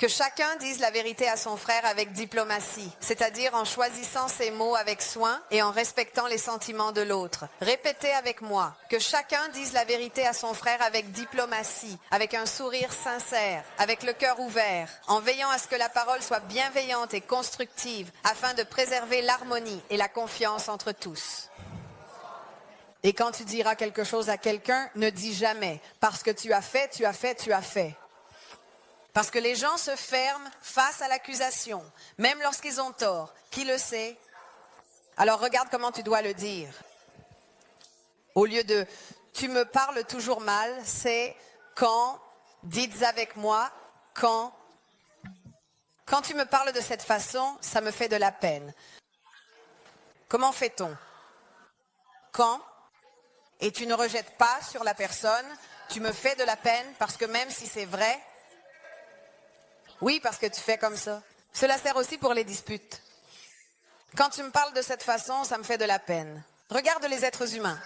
Que chacun dise la vérité à son frère avec diplomatie, c'est-à-dire en choisissant ses mots avec soin et en respectant les sentiments de l'autre. Répétez avec moi. Que chacun dise la vérité à son frère avec diplomatie, avec un sourire sincère, avec le cœur ouvert, en veillant à ce que la parole soit bienveillante et constructive, afin de préserver l'harmonie et la confiance entre tous. Et quand tu diras quelque chose à quelqu'un, ne dis jamais « parce que tu as fait, tu as fait, tu as fait ». Parce que les gens se ferment face à l'accusation, même lorsqu'ils ont tort. Qui le sait? Alors regarde comment tu dois le dire. Au lieu de « tu me parles toujours mal », c'est « quand », dites avec moi, « quand ». Quand tu me parles de cette façon, ça me fait de la peine. Comment fait-on? Quand? Et tu ne rejettes pas sur la personne, tu me fais de la peine parce que même si c'est vrai, oui, parce que tu fais comme ça. Cela sert aussi pour les disputes. Quand tu me parles de cette façon, ça me fait de la peine. Regarde les êtres humains.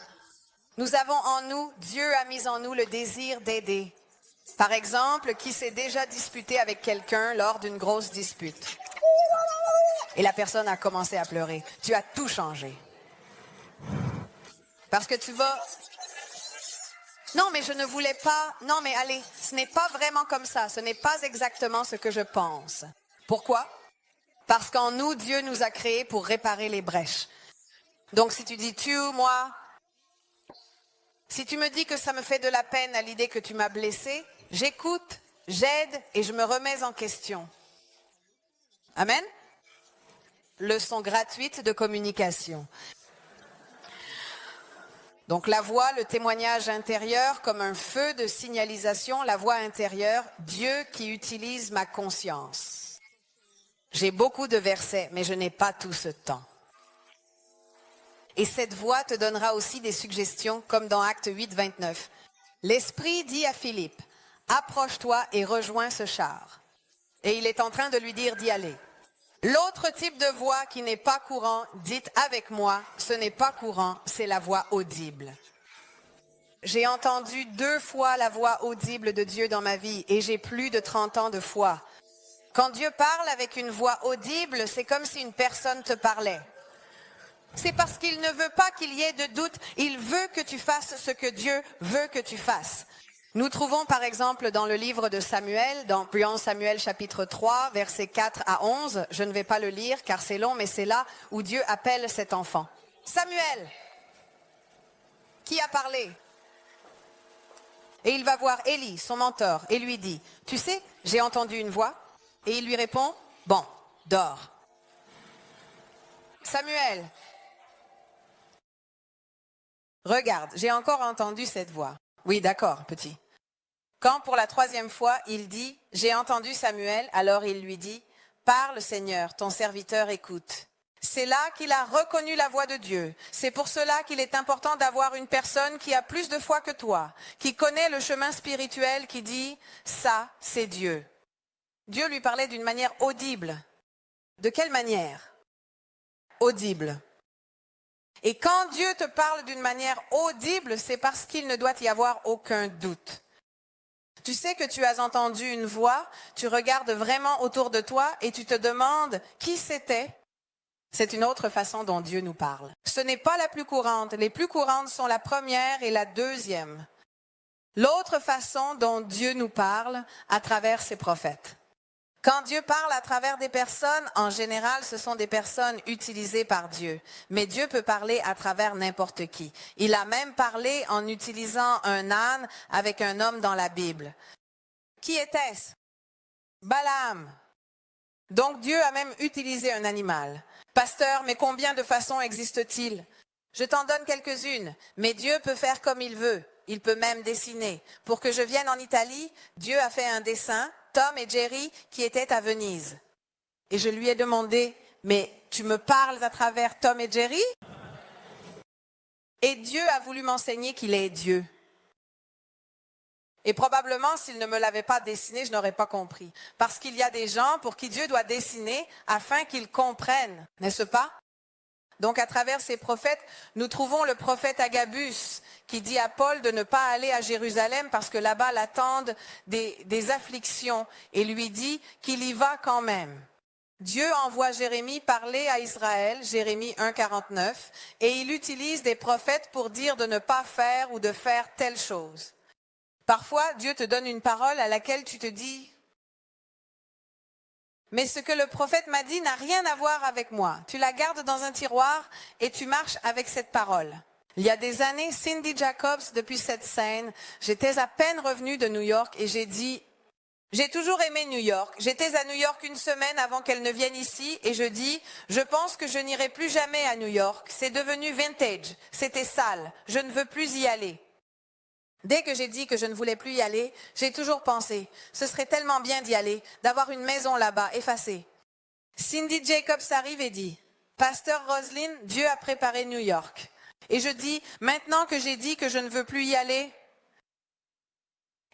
Nous avons en nous, Dieu a mis en nous le désir d'aider. Par exemple, qui s'est déjà disputé avec quelqu'un lors d'une grosse dispute. Et la personne a commencé à pleurer. Tu as tout changé. Parce que tu vas... Non, mais je ne voulais pas... Non, mais allez, ce n'est pas vraiment comme ça. Ce n'est pas exactement ce que je pense. Pourquoi? Parce qu'en nous, Dieu nous a créés pour réparer les brèches. Donc, si tu dis tu, moi... Si tu me dis que ça me fait de la peine à l'idée que tu m'as blessé, j'écoute, j'aide et je me remets en question. Amen? Leçon gratuite de communication. Donc la voix, le témoignage intérieur comme un feu de signalisation, la voix intérieure, Dieu qui utilise ma conscience. J'ai beaucoup de versets, mais je n'ai pas tout ce temps. Et cette voix te donnera aussi des suggestions, comme dans Acte 8, 29. L'Esprit dit à Philippe, « Approche-toi et rejoins ce char. » Et il est en train de lui dire d'y aller. L'autre type de voix qui n'est pas courant, dites avec moi, ce n'est pas courant, c'est la voix audible. J'ai entendu 2 fois la voix audible de Dieu dans ma vie et j'ai plus de 30 ans de foi. Quand Dieu parle avec une voix audible, c'est comme si une personne te parlait. C'est parce qu'il ne veut pas qu'il y ait de doute, il veut que tu fasses ce que Dieu veut que tu fasses. Nous trouvons par exemple dans le livre de Samuel, dans 1 Samuel chapitre 3, versets 4 à 11, je ne vais pas le lire car c'est long, mais c'est là où Dieu appelle cet enfant. Samuel, qui a parlé? Et il va voir Élie, son mentor, et lui dit, tu sais, j'ai entendu une voix, et il lui répond, bon, dors. Samuel, regarde, j'ai encore entendu cette voix. Oui, d'accord, petit. Quand pour la 3e fois, il dit, j'ai entendu Samuel, alors il lui dit, parle Seigneur, ton serviteur écoute. C'est là qu'il a reconnu la voix de Dieu. C'est pour cela qu'il est important d'avoir une personne qui a plus de foi que toi, qui connaît le chemin spirituel, qui dit, ça, c'est Dieu. Dieu lui parlait d'une manière audible. De quelle manière? Audible. Et quand Dieu te parle d'une manière audible, c'est parce qu'il ne doit y avoir aucun doute. Tu sais que tu as entendu une voix, tu regardes vraiment autour de toi et tu te demandes qui c'était. C'est une autre façon dont Dieu nous parle. Ce n'est pas la plus courante. Les plus courantes sont la 1re et la 2e. L'autre façon dont Dieu nous parle à travers ses prophètes. Quand Dieu parle à travers des personnes, en général, ce sont des personnes utilisées par Dieu. Mais Dieu peut parler à travers n'importe qui. Il a même parlé en utilisant un âne avec un homme dans la Bible. Qui était-ce? Balaam. Donc Dieu a même utilisé un animal. Pasteur, mais combien de façons existe-t-il? Je t'en donne quelques-unes, mais Dieu peut faire comme il veut. Il peut même dessiner. Pour que je vienne en Italie, Dieu a fait un dessin, Tom et Jerry, qui étaient à Venise. Et je lui ai demandé, mais tu me parles à travers Tom et Jerry? Et Dieu a voulu m'enseigner qu'il est Dieu. Et probablement, s'il ne me l'avait pas dessiné, je n'aurais pas compris. Parce qu'il y a des gens pour qui Dieu doit dessiner afin qu'ils comprennent, n'est-ce pas? Donc à travers ces prophètes, nous trouvons le prophète Agabus qui dit à Paul de ne pas aller à Jérusalem parce que là-bas l'attendent des afflictions et lui dit qu'il y va quand même. Dieu envoie Jérémie parler à Israël, Jérémie 1,49, et il utilise des prophètes pour dire de ne pas faire ou de faire telle chose. Parfois, Dieu te donne une parole à laquelle tu te dis « Mais ce que le prophète m'a dit n'a rien à voir avec moi. » Tu la gardes dans un tiroir et tu marches avec cette parole. Il y a des années, Cindy Jacobs, depuis cette scène, j'étais à peine revenue de New York et j'ai dit j'ai toujours aimé New York. J'étais à New York une semaine avant qu'elle ne vienne ici et je dis, je pense que je n'irai plus jamais à New York. C'est devenu vintage. C'était sale. Je ne veux plus y aller. Dès que j'ai dit que je ne voulais plus y aller, j'ai toujours pensé, ce serait tellement bien d'y aller, d'avoir une maison là-bas, effacée. Cindy Jacobs arrive et dit, Pasteur Roselyne, Dieu a préparé New York. Et je dis, maintenant que j'ai dit que je ne veux plus y aller,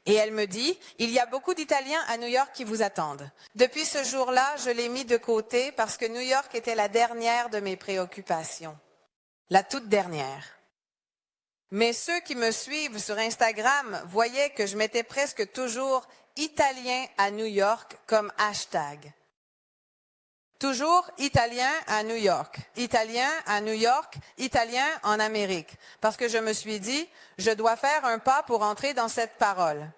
et elle me dit, il y a beaucoup d'Italiens à New York qui vous attendent. Depuis ce jour-là, je l'ai mis de côté parce que New York était la dernière de mes préoccupations. La toute dernière. Mais ceux qui me suivent sur Instagram voyaient que je mettais presque toujours Italien à New York comme hashtag. Toujours Italien à New York, Italien à New York, Italien en Amérique. Parce que je me suis dit, je dois faire un pas pour entrer dans cette parole.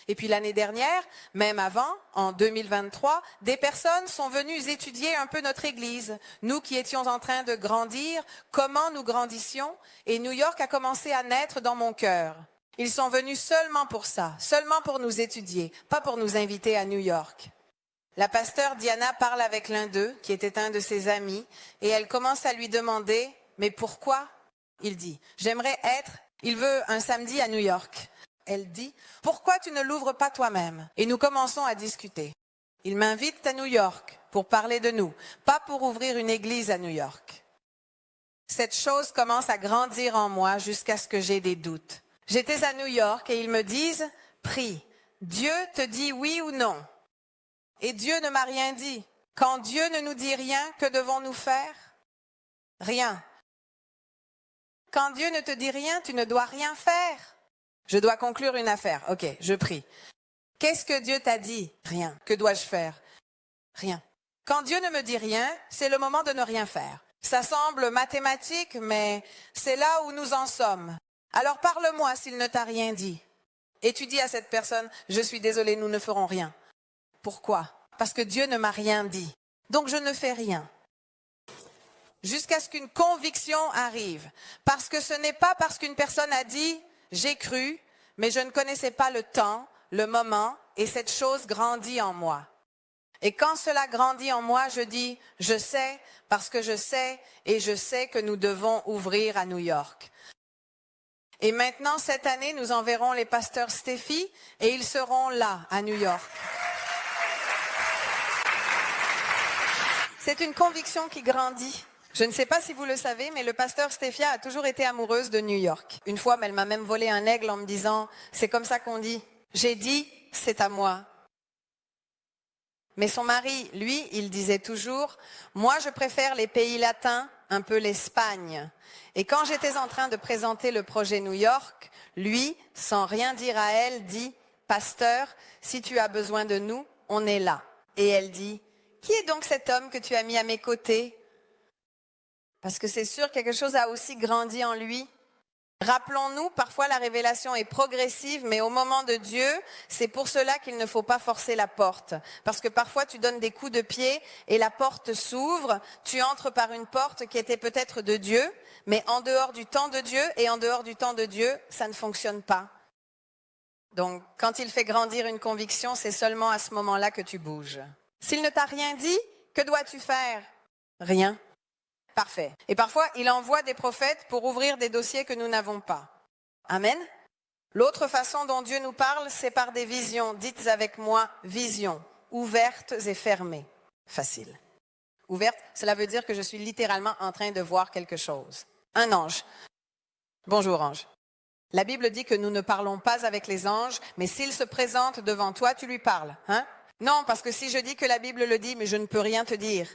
Et puis l'année dernière, même avant, en 2023, des personnes sont venues étudier un peu notre Église. Nous qui étions en train de grandir, comment nous grandissions, et New York a commencé à naître dans mon cœur. Ils sont venus seulement pour ça, seulement pour nous étudier, pas pour nous inviter à New York. La pasteure Diana parle avec l'un d'eux, qui était un de ses amis, et elle commence à lui demander, mais pourquoi? Il dit, j'aimerais être, il veut un samedi à New York. Elle dit, pourquoi tu ne l'ouvres pas toi-même? Et nous commençons à discuter. Il m'invite à New York pour parler de nous, pas pour ouvrir une église à New York. Cette chose commence à grandir en moi jusqu'à ce que j'ai des doutes. J'étais à New York et ils me disent, prie, Dieu te dit oui ou non? Et Dieu ne m'a rien dit. Quand Dieu ne nous dit rien, que devons-nous faire? Rien. Quand Dieu ne te dit rien, tu ne dois rien faire. Je dois conclure une affaire. Ok, je prie. Qu'est-ce que Dieu t'a dit? Rien. Que dois-je faire? Rien. Quand Dieu ne me dit rien, c'est le moment de ne rien faire. Ça semble mathématique, mais c'est là où nous en sommes. Alors parle-moi s'il ne t'a rien dit. Et tu dis à cette personne, je suis désolé, nous ne ferons rien. Pourquoi? Parce que Dieu ne m'a rien dit. Donc je ne fais rien. Jusqu'à ce qu'une conviction arrive. Parce que ce n'est pas parce qu'une personne a dit, j'ai cru, mais je ne connaissais pas le temps, le moment, et cette chose grandit en moi. Et quand cela grandit en moi, je dis, je sais, parce que je sais, et je sais que nous devons ouvrir à New York. Et maintenant, cette année, nous enverrons les pasteurs Steffi, et ils seront là, à New York. C'est une conviction qui grandit. Je ne sais pas si vous le savez, mais le pasteur Stéphia a toujours été amoureuse de New York. Une fois, elle m'a même volé un aigle en me disant « c'est comme ça qu'on dit ». J'ai dit « c'est à moi ». Mais son mari, lui, il disait toujours « moi, je préfère les pays latins, un peu l'Espagne ». Et quand j'étais en train de présenter le projet New York, lui, sans rien dire à elle, dit « pasteur, si tu as besoin de nous, on est là ». Et elle dit « qui est donc cet homme que tu as mis à mes côtés ?» Parce que c'est sûr, quelque chose a aussi grandi en lui. Rappelons-nous, parfois la révélation est progressive, mais au moment de Dieu, c'est pour cela qu'il ne faut pas forcer la porte. Parce que parfois tu donnes des coups de pied et la porte s'ouvre, tu entres par une porte qui était peut-être de Dieu, mais en dehors du temps de Dieu, et en dehors du temps de Dieu, ça ne fonctionne pas. Donc, quand il fait grandir une conviction, c'est seulement à ce moment-là que tu bouges. S'il ne t'a rien dit, que dois-tu faire? Rien. Parfait. Et parfois, il envoie des prophètes pour ouvrir des dossiers que nous n'avons pas. Amen. L'autre façon dont Dieu nous parle, c'est par des visions. Dites avec moi, visions, ouvertes et fermées. Facile. Ouverte, cela veut dire que je suis littéralement en train de voir quelque chose. Un ange. Bonjour ange. La Bible dit que nous ne parlons pas avec les anges, mais s'il se présente devant toi, tu lui parles. Hein? Non, parce que si je dis que la Bible le dit, mais je ne peux rien te dire.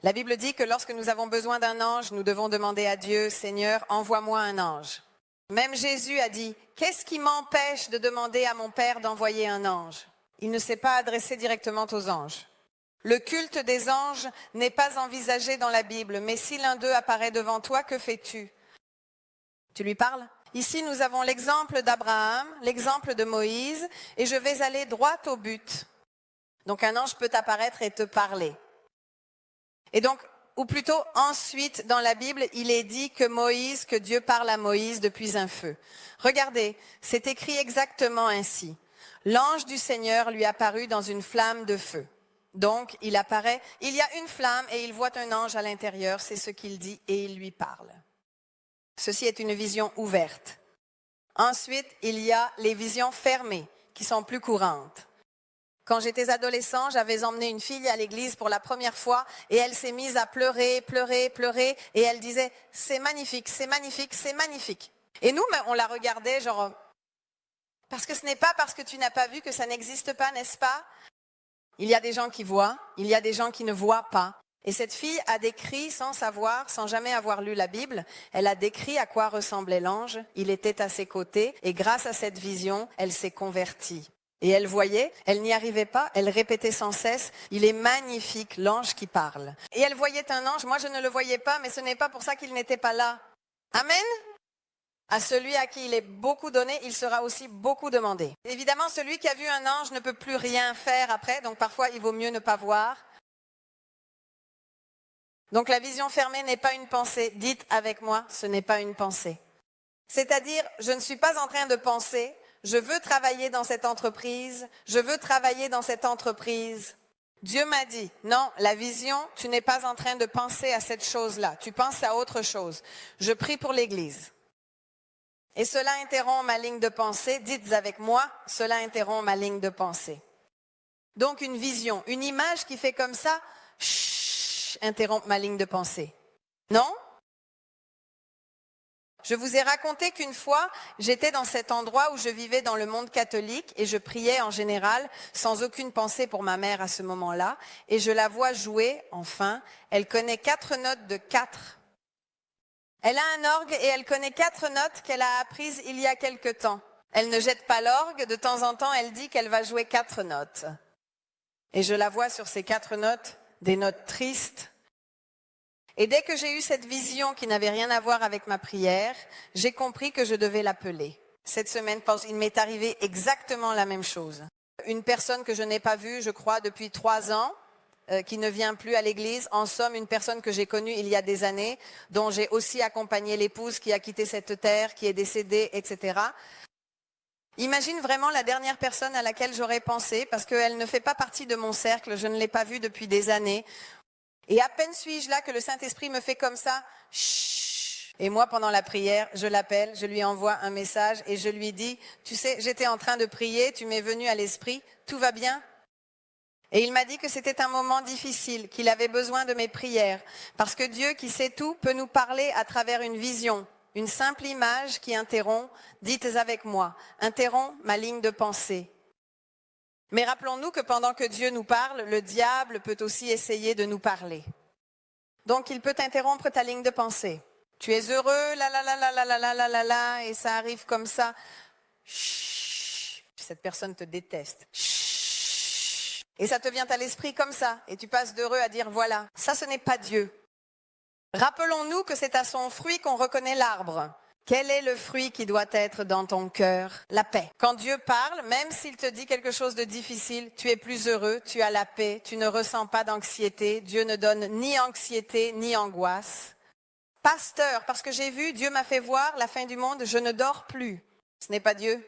La Bible dit que lorsque nous avons besoin d'un ange, nous devons demander à Dieu, Seigneur, envoie-moi un ange. Même Jésus a dit, qu'est-ce qui m'empêche de demander à mon Père d'envoyer un ange? Il ne s'est pas adressé directement aux anges. Le culte des anges n'est pas envisagé dans la Bible, mais si l'un d'eux apparaît devant toi, que fais-tu? Tu lui parles? Ici, nous avons l'exemple d'Abraham, l'exemple de Moïse, et je vais aller droit au but. Donc un ange peut apparaître et te parler. Et donc, ou plutôt ensuite dans la Bible, il est dit que Dieu parle à Moïse depuis un feu. Regardez, c'est écrit exactement ainsi. L'ange du Seigneur lui apparut dans une flamme de feu. Donc, il apparaît, il y a une flamme et il voit un ange à l'intérieur, c'est ce qu'il dit et il lui parle. Ceci est une vision ouverte. Ensuite, il y a les visions fermées qui sont plus courantes. Quand j'étais adolescent, j'avais emmené une fille à l'église pour la première fois et elle s'est mise à pleurer, pleurer, pleurer et elle disait « c'est magnifique, c'est magnifique, c'est magnifique ». Et nous, on la regardait genre « parce que ce n'est pas parce que tu n'as pas vu que ça n'existe pas, n'est-ce pas ?» Il y a des gens qui voient, il y a des gens qui ne voient pas. Et cette fille a décrit sans savoir, sans jamais avoir lu la Bible, elle a décrit à quoi ressemblait l'ange, il était à ses côtés et grâce à cette vision, elle s'est convertie. Et elle voyait, elle n'y arrivait pas, elle répétait sans cesse, il est magnifique, l'ange qui parle. Et elle voyait un ange, moi je ne le voyais pas, mais ce n'est pas pour ça qu'il n'était pas là. Amen. À celui à qui il est beaucoup donné, il sera aussi beaucoup demandé. Évidemment, celui qui a vu un ange ne peut plus rien faire après, donc parfois il vaut mieux ne pas voir. Donc la vision fermée n'est pas une pensée. Dites avec moi, ce n'est pas une pensée. C'est-à-dire, je ne suis pas en train de penser, je veux travailler dans cette entreprise, je veux travailler dans cette entreprise. Dieu m'a dit, non, la vision, tu n'es pas en train de penser à cette chose-là, tu penses à autre chose. Je prie pour l'Église. Et cela interrompt ma ligne de pensée. Dites avec moi, cela interrompt ma ligne de pensée. Donc une vision, une image qui fait comme ça, interrompt ma ligne de pensée. Non? Je vous ai raconté qu'une fois, j'étais dans cet endroit où je vivais dans le monde catholique et je priais en général sans aucune pensée pour ma mère à ce moment-là. Et je la vois jouer, enfin, elle connaît 4 notes de 4. Elle a un orgue et elle connaît 4 notes qu'elle a apprises il y a quelque temps. Elle ne jette pas l'orgue, de temps en temps elle dit qu'elle va jouer 4 notes. Et je la vois sur ces 4 notes, des notes tristes. Et dès que j'ai eu cette vision qui n'avait rien à voir avec ma prière, j'ai compris que je devais l'appeler. Cette semaine, il m'est arrivé exactement la même chose. Une personne que je n'ai pas vue, je crois, depuis 3 ans, qui ne vient plus à l'église. En somme, une personne que j'ai connue il y a des années, dont j'ai aussi accompagné l'épouse qui a quitté cette terre, qui est décédée, etc. Imagine vraiment la dernière personne à laquelle j'aurais pensé, parce qu'elle ne fait pas partie de mon cercle, je ne l'ai pas vue depuis des années. Et à peine suis-je là que le Saint-Esprit me fait comme ça, chut. Et moi, pendant la prière, je l'appelle, je lui envoie un message et je lui dis, tu sais, j'étais en train de prier, tu m'es venu à l'esprit, tout va bien? Et il m'a dit que c'était un moment difficile, qu'il avait besoin de mes prières, parce que Dieu qui sait tout peut nous parler à travers une vision, une simple image qui interrompt, dites avec moi, interrompt ma ligne de pensée. Mais rappelons-nous que pendant que Dieu nous parle, le diable peut aussi essayer de nous parler. Donc, il peut interrompre ta ligne de pensée. Tu es heureux, la, et ça arrive comme ça. Chut, cette personne te déteste. Chut, et ça te vient à l'esprit comme ça. Et tu passes d'heureux à dire, voilà, ça ce n'est pas Dieu. Rappelons-nous que c'est à son fruit qu'on reconnaît l'arbre. Quel est le fruit qui doit être dans ton cœur? La paix. Quand Dieu parle, même s'il te dit quelque chose de difficile, tu es plus heureux, tu as la paix, tu ne ressens pas d'anxiété. Dieu ne donne ni anxiété ni angoisse. Pasteur, parce que j'ai vu, Dieu m'a fait voir la fin du monde, je ne dors plus. Ce n'est pas Dieu.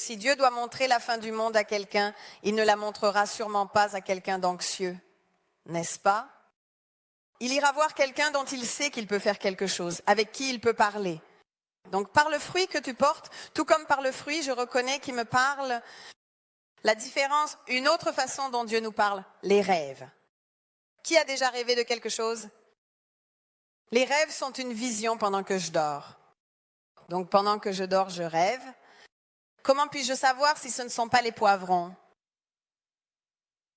Si Dieu doit montrer la fin du monde à quelqu'un, il ne la montrera sûrement pas à quelqu'un d'anxieux. N'est-ce pas? Il ira voir quelqu'un dont il sait qu'il peut faire quelque chose, avec qui il peut parler. Donc par le fruit que tu portes, tout comme par le fruit, je reconnais qu'il me parle. La différence, une autre façon dont Dieu nous parle, les rêves. Qui a déjà rêvé de quelque chose? Les rêves sont une vision pendant que je dors. Donc pendant que je dors, je rêve. Comment puis-je savoir si ce ne sont pas les poivrons?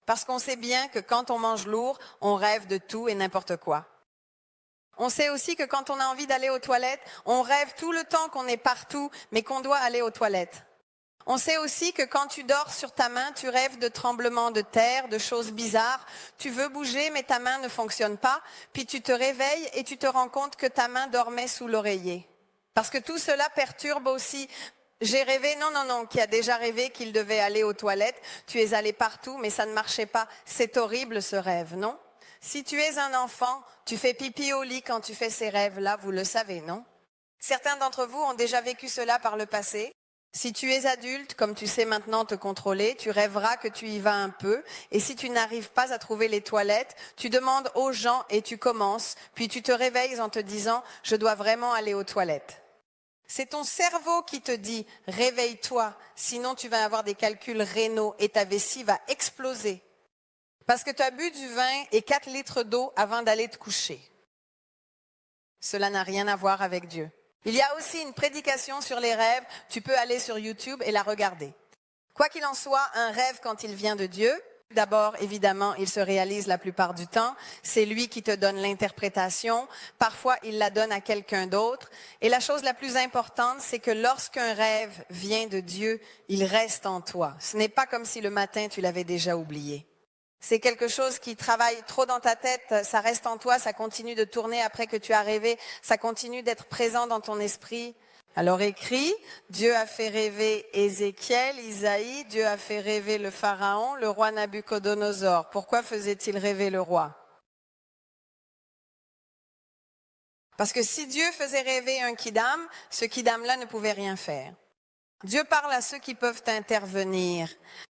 Parce qu'on sait bien que quand on mange lourd, on rêve de tout et n'importe quoi. On sait aussi que quand on a envie d'aller aux toilettes, on rêve tout le temps qu'on est partout, mais qu'on doit aller aux toilettes. On sait aussi que quand tu dors sur ta main, tu rêves de tremblements de terre, de choses bizarres. Tu veux bouger, mais ta main ne fonctionne pas. Puis tu te réveilles et tu te rends compte que ta main dormait sous l'oreiller. Parce que tout cela perturbe aussi. J'ai rêvé, non, qui a déjà rêvé qu'il devait aller aux toilettes. Tu es allé partout, mais ça ne marchait pas. C'est horrible ce rêve, non? Si tu es un enfant, tu fais pipi au lit quand tu fais ces rêves-là, vous le savez, non? Certains d'entre vous ont déjà vécu cela par le passé. Si tu es adulte, comme tu sais maintenant te contrôler, tu rêveras que tu y vas un peu. Et si tu n'arrives pas à trouver les toilettes, tu demandes aux gens et tu commences. Puis tu te réveilles en te disant « je dois vraiment aller aux toilettes ». C'est ton cerveau qui te dit « réveille-toi, sinon tu vas avoir des calculs rénaux et ta vessie va exploser ». Parce que tu as bu du vin et 4 litres d'eau avant d'aller te coucher. Cela n'a rien à voir avec Dieu. Il y a aussi une prédication sur les rêves. Tu peux aller sur YouTube et la regarder. Quoi qu'il en soit, un rêve quand il vient de Dieu, d'abord, évidemment, il se réalise la plupart du temps. C'est lui qui te donne l'interprétation. Parfois, il la donne à quelqu'un d'autre. Et la chose la plus importante, c'est que lorsqu'un rêve vient de Dieu, il reste en toi. Ce n'est pas comme si le matin, tu l'avais déjà oublié. C'est quelque chose qui travaille trop dans ta tête, ça reste en toi, ça continue de tourner après que tu as rêvé, ça continue d'être présent dans ton esprit. Alors écris, Dieu a fait rêver Ézéchiel, Isaïe, Dieu a fait rêver le Pharaon, le roi Nabuchodonosor. Pourquoi faisait-il rêver le roi? Parce que si Dieu faisait rêver un kidam, ce kidam-là ne pouvait rien faire. Dieu parle à ceux qui peuvent intervenir.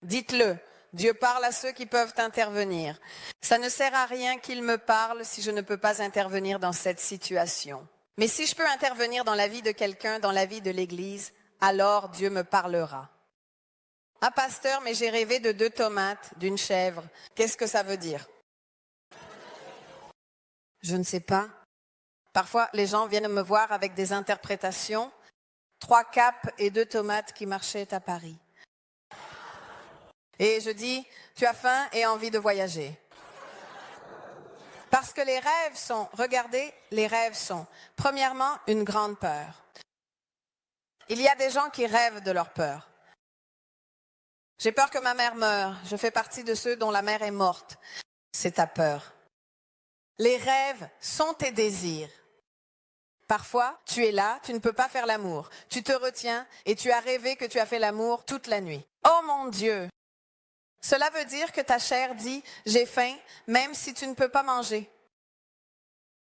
Dites-le. Dieu parle à ceux qui peuvent intervenir. Ça ne sert à rien qu'il me parle si je ne peux pas intervenir dans cette situation. Mais si je peux intervenir dans la vie de quelqu'un, dans la vie de l'Église, alors Dieu me parlera. Ah, pasteur, mais j'ai rêvé de 2 tomates, d'une chèvre. Qu'est-ce que ça veut dire? Je ne sais pas. Parfois, les gens viennent me voir avec des interprétations. 3 capes et 2 tomates qui marchaient à Paris. Et je dis, tu as faim et envie de voyager. Parce que les rêves sont, regardez, les rêves sont, premièrement, une grande peur. Il y a des gens qui rêvent de leur peur. J'ai peur que ma mère meure. Je fais partie de ceux dont la mère est morte. C'est ta peur. Les rêves sont tes désirs. Parfois, tu es là, tu ne peux pas faire l'amour. Tu te retiens et tu as rêvé que tu as fait l'amour toute la nuit. Oh mon Dieu! Cela veut dire que ta chair dit « j'ai faim » même si tu ne peux pas manger.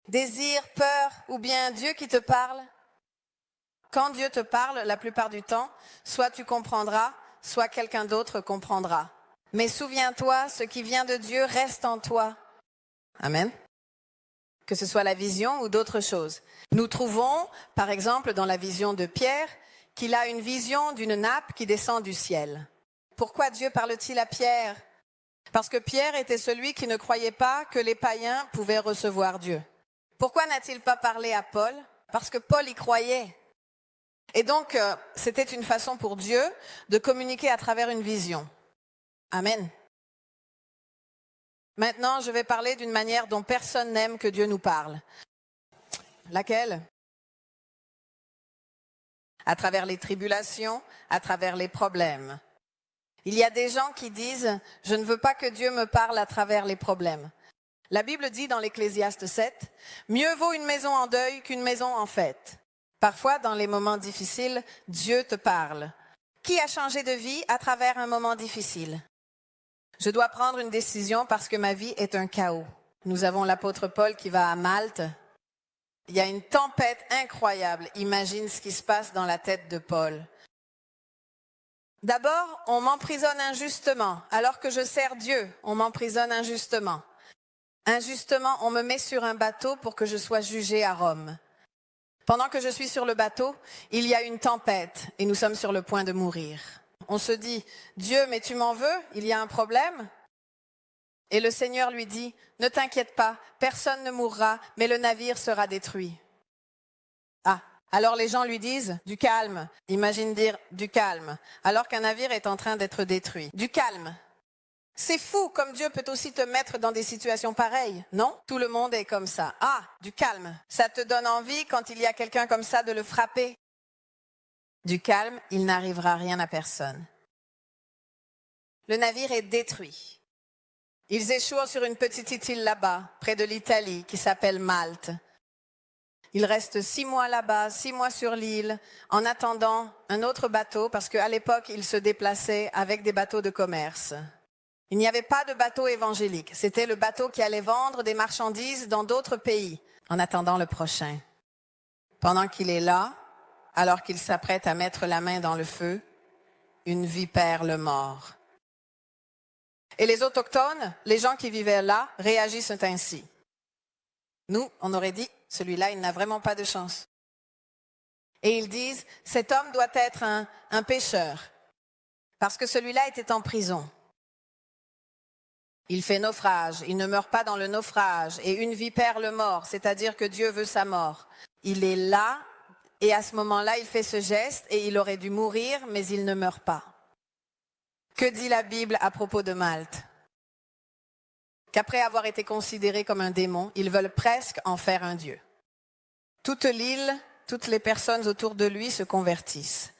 Désir, peur ou bien Dieu qui te parle. Quand Dieu te parle, la plupart du temps, soit tu comprendras, soit quelqu'un d'autre comprendra. Mais souviens-toi, ce qui vient de Dieu reste en toi. Amen. Que ce soit la vision ou d'autres choses. Nous trouvons, par exemple, dans la vision de Pierre, qu'il a une vision d'une nappe qui descend du ciel. Pourquoi Dieu parle-t-il à Pierre? Parce que Pierre était celui qui ne croyait pas que les païens pouvaient recevoir Dieu. Pourquoi n'a-t-il pas parlé à Paul? Parce que Paul y croyait. Et donc, c'était une façon pour Dieu de communiquer à travers une vision. Amen. Maintenant, je vais parler d'une manière dont personne n'aime que Dieu nous parle. Laquelle? À travers les tribulations, à travers les problèmes. Il y a des gens qui disent « Je ne veux pas que Dieu me parle à travers les problèmes ». La Bible dit dans l'Ecclésiaste 7 « Mieux vaut une maison en deuil qu'une maison en fête ». Parfois, dans les moments difficiles, Dieu te parle. Qui a changé de vie à travers un moment difficile? Je dois prendre une décision parce que ma vie est un chaos. Nous avons l'apôtre Paul qui va à Malte. Il y a une tempête incroyable. Imagine ce qui se passe dans la tête de Paul. D'abord, on m'emprisonne injustement. Alors que je sers Dieu, on m'emprisonne injustement. Injustement, on me met sur un bateau pour que je sois jugé à Rome. Pendant que je suis sur le bateau, il y a une tempête et nous sommes sur le point de mourir. On se dit, Dieu, mais tu m'en veux? Il y a un problème? Et le Seigneur lui dit, ne t'inquiète pas, personne ne mourra, mais le navire sera détruit. Ah, alors les gens lui disent, du calme. Imagine dire, du calme, alors qu'un navire est en train d'être détruit. Du calme. C'est fou comme Dieu peut aussi te mettre dans des situations pareilles, non? Tout le monde est comme ça. Ah, du calme. Ça te donne envie quand il y a quelqu'un comme ça de le frapper. Du calme, il n'arrivera rien à personne. Le navire est détruit. Ils échouent sur une petite île là-bas, près de l'Italie, qui s'appelle Malte. Ils restent 6 mois là-bas, 6 mois sur l'île, en attendant un autre bateau, parce qu'à l'époque, ils se déplaçaient avec des bateaux de commerce. Il n'y avait pas de bateau évangélique. C'était le bateau qui allait vendre des marchandises dans d'autres pays, en attendant le prochain. Pendant qu'il est là, alors qu'il s'apprête à mettre la main dans le feu, une vipère le mord. Et les autochtones, les gens qui vivaient là, réagissent ainsi. Nous, on aurait dit, celui-là, il n'a vraiment pas de chance. Et ils disent, cet homme doit être un pécheur, parce que celui-là était en prison. Il fait naufrage, il ne meurt pas dans le naufrage, et une vipère le mord, c'est-à-dire que Dieu veut sa mort. Il est là, et à ce moment-là, il fait ce geste, et il aurait dû mourir, mais il ne meurt pas. Que dit la Bible à propos de Malte? Qu'après avoir été considéré comme un démon, ils veulent presque en faire un dieu. Toute l'île, toutes les personnes autour de lui se convertissent.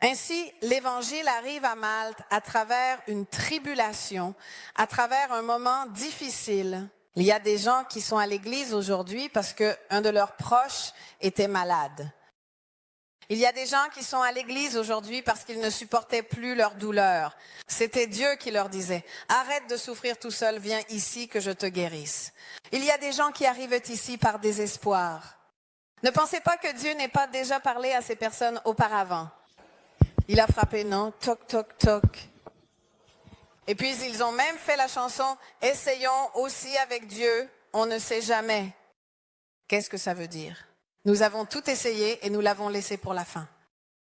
Ainsi, l'Évangile arrive à Malte à travers une tribulation, à travers un moment difficile. Il y a des gens qui sont à l'église aujourd'hui parce qu'un de leurs proches était malade. Il y a des gens qui sont à l'église aujourd'hui parce qu'ils ne supportaient plus leur douleur. C'était Dieu qui leur disait, arrête de souffrir tout seul, viens ici que je te guérisse. Il y a des gens qui arrivent ici par désespoir. Ne pensez pas que Dieu n'ait pas déjà parlé à ces personnes auparavant. Il a frappé, non, toc, toc, toc. Et puis ils ont même fait la chanson « Essayons aussi avec Dieu, on ne sait jamais ». Qu'est-ce que ça veut dire? Nous avons tout essayé et nous l'avons laissé pour la fin.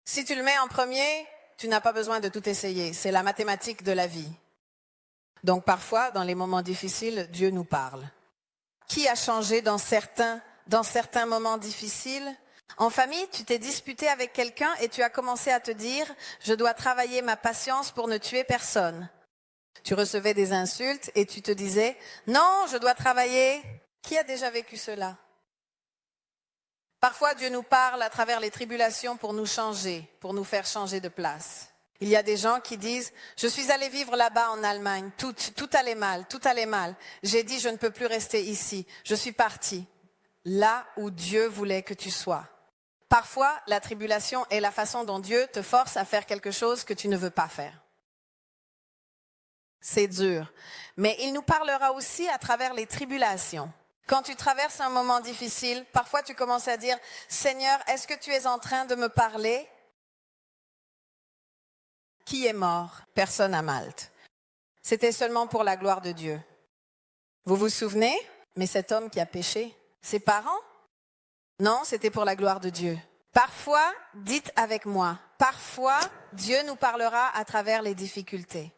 Si tu le mets en premier, tu n'as pas besoin de tout essayer. C'est la mathématique de la vie. Donc parfois, dans les moments difficiles, Dieu nous parle. Qui a changé dans certains moments difficiles? En famille, tu t'es disputé avec quelqu'un et tu as commencé à te dire « Je dois travailler ma patience pour ne tuer personne ». Tu recevais des insultes et tu te disais « Non, je dois travailler ». Qui a déjà vécu cela? Parfois, Dieu nous parle à travers les tribulations pour nous changer, pour nous faire changer de place. Il y a des gens qui disent « Je suis allé vivre là-bas en Allemagne, tout allait mal, tout allait mal. J'ai dit « Je ne peux plus rester ici, je suis parti ». Là où Dieu voulait que tu sois. Parfois, la tribulation est la façon dont Dieu te force à faire quelque chose que tu ne veux pas faire. C'est dur. Mais il nous parlera aussi à travers les tribulations. Quand tu traverses un moment difficile, parfois tu commences à dire « Seigneur, est-ce que tu es en train de me parler ?» Qui est mort? Personne à Malte. C'était seulement pour la gloire de Dieu. Vous vous souvenez? Mais cet homme qui a péché, ses parents? Non, c'était pour la gloire de Dieu. Parfois, dites avec moi, parfois, Dieu nous parlera à travers les difficultés.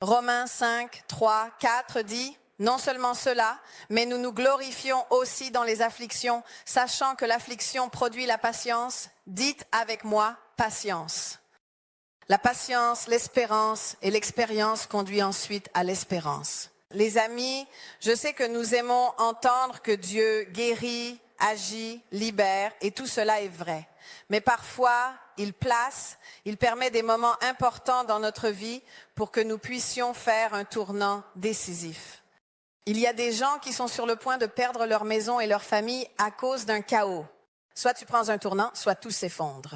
Romains 5, 3, 4 dit, non seulement cela, mais nous nous glorifions aussi dans les afflictions, sachant que l'affliction produit la patience. Dites avec moi, patience. La patience, l'espérance et l'expérience conduit ensuite à l'espérance. Les amis, je sais que nous aimons entendre que Dieu guérit, agit, libère, et tout cela est vrai. Mais parfois, il permet des moments importants dans notre vie pour que nous puissions faire un tournant décisif. Il y a des gens qui sont sur le point de perdre leur maison et leur famille à cause d'un chaos. Soit tu prends un tournant, soit tout s'effondre.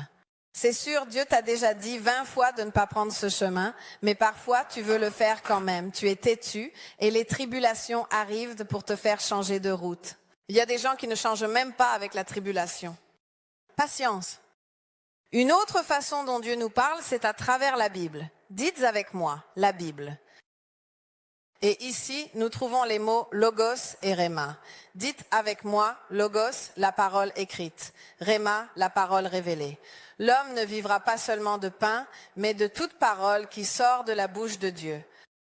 C'est sûr, Dieu t'a déjà dit 20 fois de ne pas prendre ce chemin, mais parfois tu veux le faire quand même. Tu es têtu et les tribulations arrivent pour te faire changer de route. Il y a des gens qui ne changent même pas avec la tribulation. Patience. Une autre façon dont Dieu nous parle, c'est à travers la Bible. Dites avec moi, la Bible. Et ici, nous trouvons les mots logos et rhéma. Dites avec moi, logos, la parole écrite, rhéma, la parole révélée. L'homme ne vivra pas seulement de pain, mais de toute parole qui sort de la bouche de Dieu.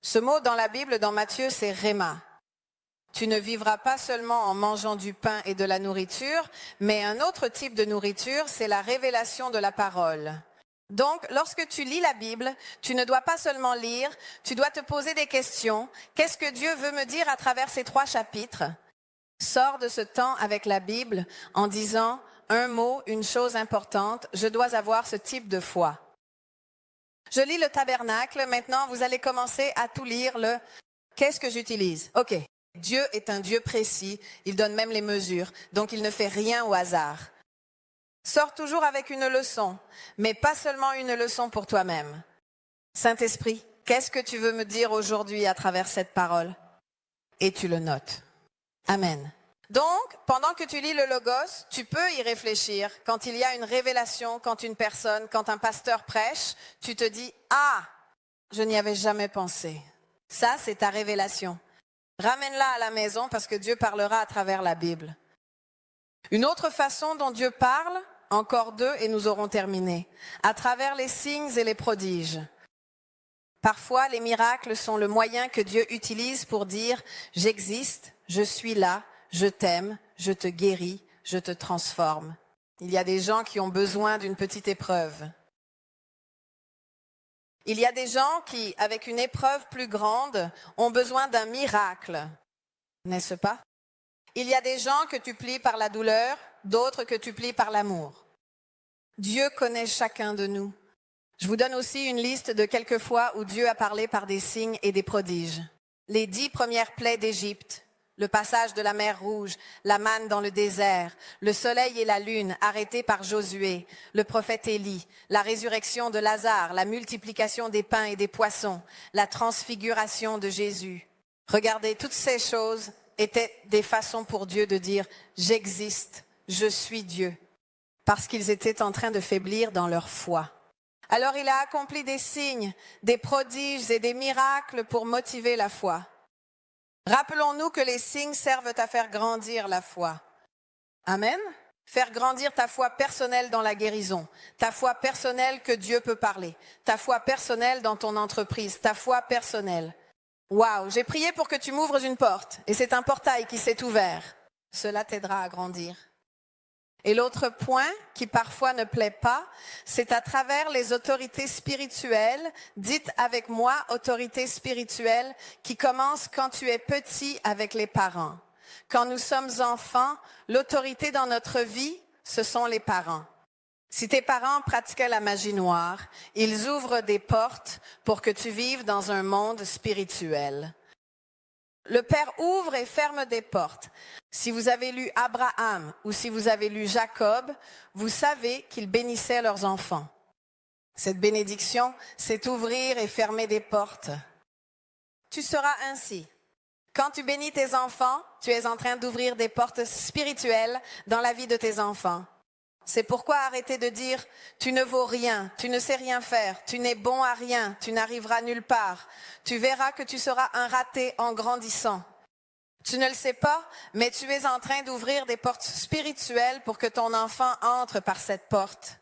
Ce mot dans la Bible, dans Matthieu, c'est rhéma. Tu ne vivras pas seulement en mangeant du pain et de la nourriture, mais un autre type de nourriture, c'est la révélation de la parole. Donc, lorsque tu lis la Bible, tu ne dois pas seulement lire, tu dois te poser des questions. Qu'est-ce que Dieu veut me dire à travers ces 3 chapitres? Sors de ce temps avec la Bible en disant un mot, une chose importante, je dois avoir ce type de foi. Je lis le tabernacle, maintenant vous allez commencer à tout lire le « qu'est-ce que j'utilise ?» Ok, Dieu est un Dieu précis, il donne même les mesures, donc il ne fait rien au hasard. Sors toujours avec une leçon, mais pas seulement une leçon pour toi-même. Saint-Esprit, qu'est-ce que tu veux me dire aujourd'hui à travers cette parole? Et tu le notes. Amen. Donc, pendant que tu lis le Logos, tu peux y réfléchir. Quand il y a une révélation, quand un pasteur prêche, tu te dis « Ah, je n'y avais jamais pensé. » Ça, c'est ta révélation. Ramène-la à la maison parce que Dieu parlera à travers la Bible. Une autre façon dont Dieu parle, encore 2 et nous aurons terminé, à travers les signes et les prodiges. Parfois, les miracles sont le moyen que Dieu utilise pour dire « J'existe, je suis là, je t'aime, je te guéris, je te transforme. » Il y a des gens qui ont besoin d'une petite épreuve. Il y a des gens qui, avec une épreuve plus grande, ont besoin d'un miracle, n'est-ce pas? Il y a des gens que tu plies par la douleur, d'autres que tu plies par l'amour. Dieu connaît chacun de nous. Je vous donne aussi une liste de quelques fois où Dieu a parlé par des signes et des prodiges. Les 10 premières plaies d'Égypte, le passage de la mer Rouge, la manne dans le désert, le soleil et la lune arrêtés par Josué, le prophète Élie, la résurrection de Lazare, la multiplication des pains et des poissons, la transfiguration de Jésus. Regardez, toutes ces choses étaient des façons pour Dieu de dire « J'existe, je suis Dieu », parce qu'ils étaient en train de faiblir dans leur foi. Alors il a accompli des signes, des prodiges et des miracles pour motiver la foi. Rappelons-nous que les signes servent à faire grandir la foi. Amen. Faire grandir ta foi personnelle dans la guérison, ta foi personnelle que Dieu peut parler, ta foi personnelle dans ton entreprise, ta foi personnelle. Waouh, j'ai prié pour que tu m'ouvres une porte et c'est un portail qui s'est ouvert. Cela t'aidera à grandir. Et l'autre point qui parfois ne plaît pas, c'est à travers les autorités spirituelles, dites avec moi autorités spirituelles, qui commencent quand tu es petit avec les parents. Quand nous sommes enfants, l'autorité dans notre vie, ce sont les parents. Si tes parents pratiquaient la magie noire, ils ouvrent des portes pour que tu vives dans un monde spirituel. Le Père ouvre et ferme des portes. Si vous avez lu Abraham ou si vous avez lu Jacob, vous savez qu'ils bénissaient leurs enfants. Cette bénédiction, c'est ouvrir et fermer des portes. Tu seras ainsi. Quand tu bénis tes enfants, tu es en train d'ouvrir des portes spirituelles dans la vie de tes enfants. C'est pourquoi arrêtez de dire « tu ne vaux rien, tu ne sais rien faire, tu n'es bon à rien, tu n'arriveras nulle part. Tu verras que tu seras un raté en grandissant. » Tu ne le sais pas, mais tu es en train d'ouvrir des portes spirituelles pour que ton enfant entre par cette porte.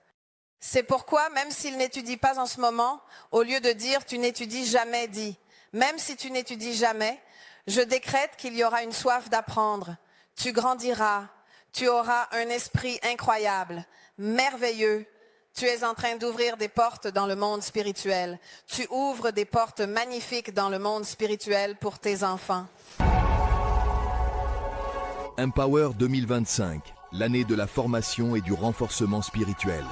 C'est pourquoi, même s'il n'étudie pas en ce moment, au lieu de dire « tu n'étudies jamais », dis « même si tu n'étudies jamais, je décrète qu'il y aura une soif d'apprendre. Tu grandiras. Tu auras un esprit incroyable, merveilleux. Tu es en train d'ouvrir des portes dans le monde spirituel. Tu ouvres des portes magnifiques dans le monde spirituel pour tes enfants. Empower 2025, l'année de la formation et du renforcement spirituel.